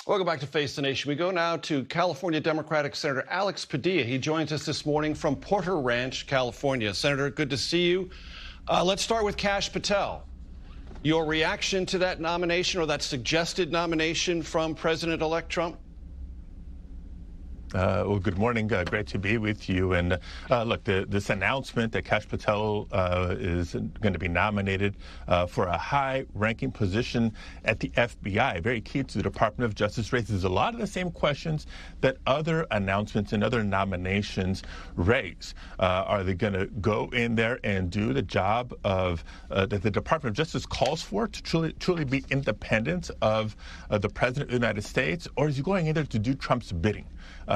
Welcome back to Face the Nation. We go now to California Democratic Senator Alex Padilla. He joins us this morning from Porter Ranch, California. Senator, good to see you. Let's start with Kash Patel. Your reaction to that nomination or that suggested nomination from President-elect Trump? Well, good morning. Great to be with you. And look, this announcement that Kash Patel is going to be nominated for a high-ranking position at the FBI, very key to the Department of Justice, raises a lot of the same questions that other announcements and other nominations raise. Are they going to go in there and do the job of that the Department of Justice calls for to truly be independent of the President of the United States, or is he going in there to do Trump's bidding?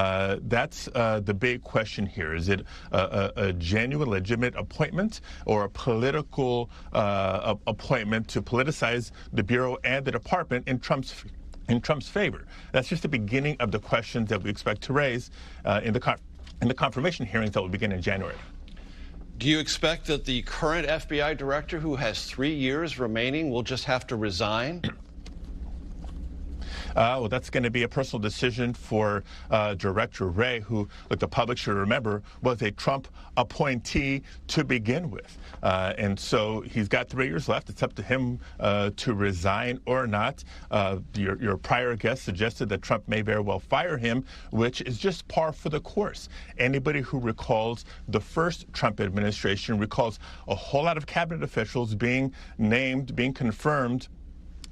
That's the big question here. Is it a genuine, legitimate appointment or a political appointment to politicize the Bureau and the Department in Trump's favor? That's just the beginning of the questions that we expect to raise in the confirmation hearings that will begin in January. Do you expect that the current FBI director, who has 3 years remaining, will just have to resign? Well, that's going to be a personal decision for Director Wray, who, look, the public should remember, was a Trump appointee to begin with. And so he's got 3 years left. It's up to him to resign or not. Your prior guest suggested that Trump may very well fire him, which is just par for the course. Anybody who recalls the first Trump administration recalls a whole lot of cabinet officials being named, being confirmed,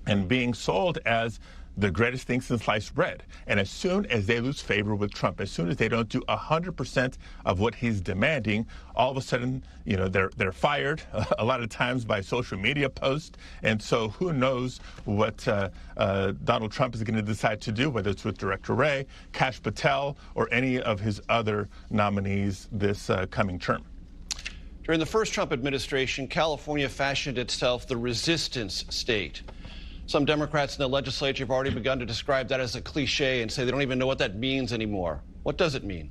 and being sold as the greatest thing since sliced bread. And as soon as they lose favor with Trump, as soon as they don't do 100% of what he's demanding, all of a sudden, you know, they're fired a lot of times by social media posts. And so who knows what Donald Trump is going to decide to do, whether it's with Director Wray, Kash Patel, or any of his other nominees this coming term. During the first Trump administration, California fashioned itself the resistance state. Some Democrats in the legislature have already begun to describe that as a cliche and say they don't even know what that means anymore. What does it mean?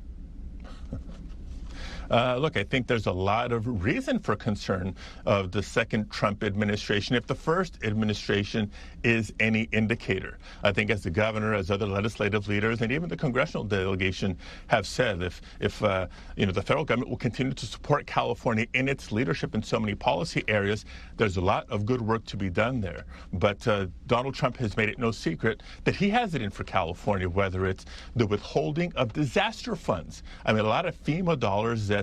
Look, I think there's a lot of reason for concern of the second Trump administration, if the first administration is any indicator. I think as the governor, as other legislative leaders, and even the congressional delegation have said, if the federal government will continue to support California in its leadership in so many policy areas, there's a lot of good work to be done there. But Donald Trump has made it no secret that he has it in for California, whether it's the withholding of disaster funds. I mean, a lot of FEMA dollars that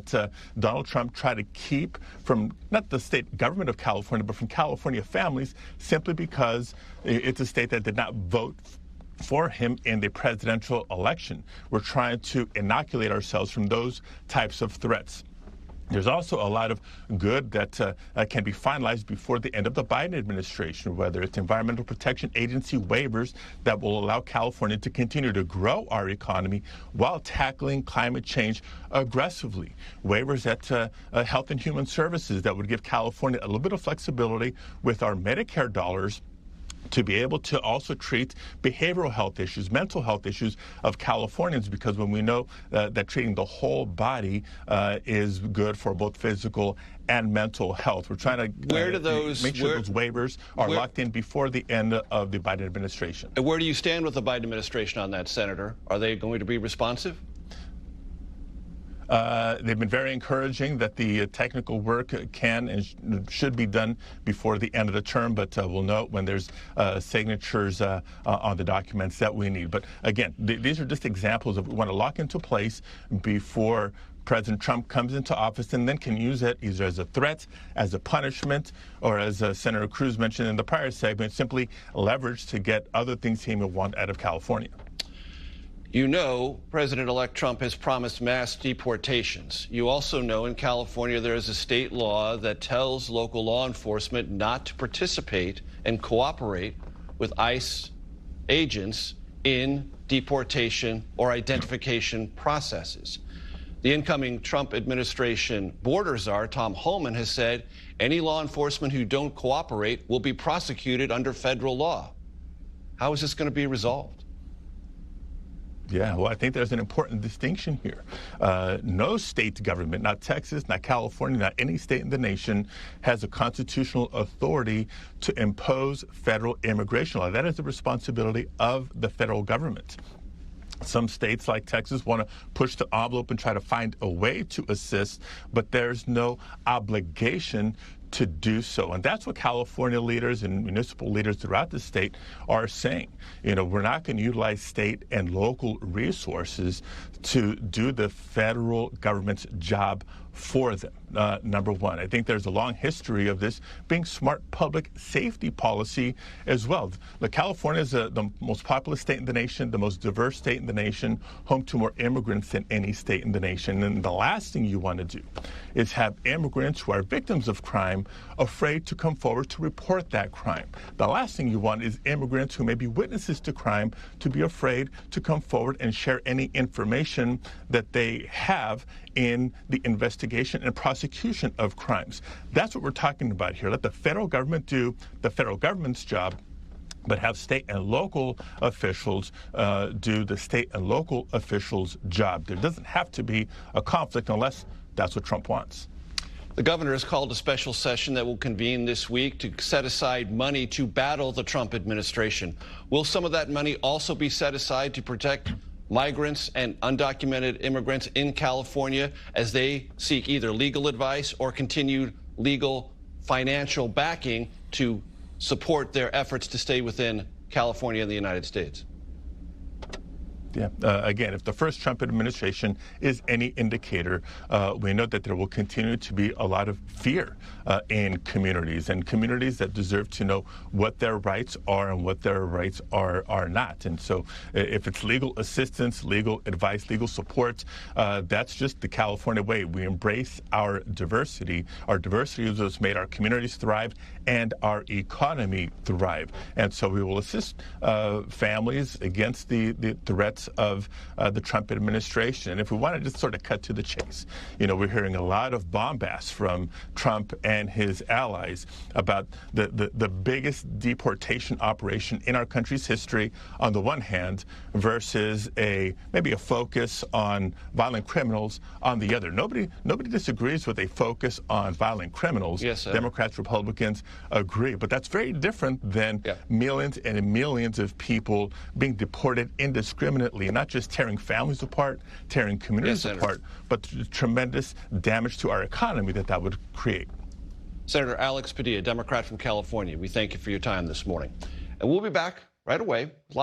Donald Trump tried to keep from not the state government of California, but from California families, simply because it's a state that did not vote for him in the presidential election. We're trying to inoculate ourselves from those types of threats. There's also a lot of good that can be finalized before the end of the Biden administration, whether it's Environmental Protection Agency waivers that will allow California to continue to grow our economy while tackling climate change aggressively. Waivers at Health and Human Services that would give California a little bit of flexibility with our Medicare dollars to be able to also treat behavioral health issues, mental health issues of Californians, because when we know that treating the whole body is good for both physical and mental health. We're trying to make sure those waivers are locked in before the end of the Biden administration. And where do you stand with the Biden administration on that, Senator? Are they going to be responsive? They've been very encouraging that the technical work can and should be done before the end of the term, but we'll know when there's signatures on the documents that we need. But again, these are just examples of what we want to lock into place before President Trump comes into office, and then can use it either as a threat, as a punishment, or as Senator Cruz mentioned in the prior segment, simply leverage to get other things he may want out of California. You know President-elect Trump has promised mass deportations. You also know in California there is a state law that tells local law enforcement not to participate and cooperate with ICE agents in deportation or identification processes. The incoming Trump administration border czar, Tom Homan, has said any law enforcement who don't cooperate will be prosecuted under federal law. How is this going to be resolved? Yeah, well, I think there's an important distinction here. No state government, not Texas, not California, not any state in the nation, has a constitutional authority to impose federal immigration law. That is the responsibility of the federal government. Some states like Texas want to push the envelope and try to find a way to assist, but there's no obligation to do so. And that's what California leaders and municipal leaders throughout the state are saying. You know, we're not going to utilize state and local resources to do the federal government's job for them, number one. I think there's a long history of this being smart public safety policy as well. Look, California is the most populous state in the nation, the most diverse state in the nation, home to more immigrants than any state in the nation. And the last thing you want to do is have immigrants who are victims of crime afraid to come forward to report that crime. The last thing you want is immigrants who may be witnesses to crime to be afraid to come forward and share any information that they have in the investigation and prosecution of crimes. That's what we're talking about here. Let the federal government do the federal government's job, but have state and local officials do the state and local officials' job. There doesn't have to be a conflict unless that's what Trump wants. The governor has called a special session that will convene this week to set aside money to battle the Trump administration. Will some of that money also be set aside to protect migrants and undocumented immigrants in California as they seek either legal advice or continued legal financial backing to support their efforts to stay within California and the United States? Yeah. Again, if the first Trump administration is any indicator, we know that there will continue to be a lot of fear in communities, and communities that deserve to know what their rights are and what their rights are not. And so if it's legal assistance, legal advice, legal support, that's just the California way. We embrace our diversity. Our diversity is what's made our communities thrive and our economy thrive. And so we will assist families against the threats of the Trump administration. And if we want to just sort of cut to the chase, you know, we're hearing a lot of bombast from Trump and his allies about the biggest deportation operation in our country's history on the one hand versus maybe a focus on violent criminals on the other. Nobody disagrees with a focus on violent criminals. Yes, Democrats, Republicans agree. But that's very different than millions and millions of people being deported indiscriminately, not just tearing families apart, tearing communities apart, but the tremendous damage to our economy that would create. Senator Alex Padilla, Democrat from California, we thank you for your time this morning. And we'll be back right away.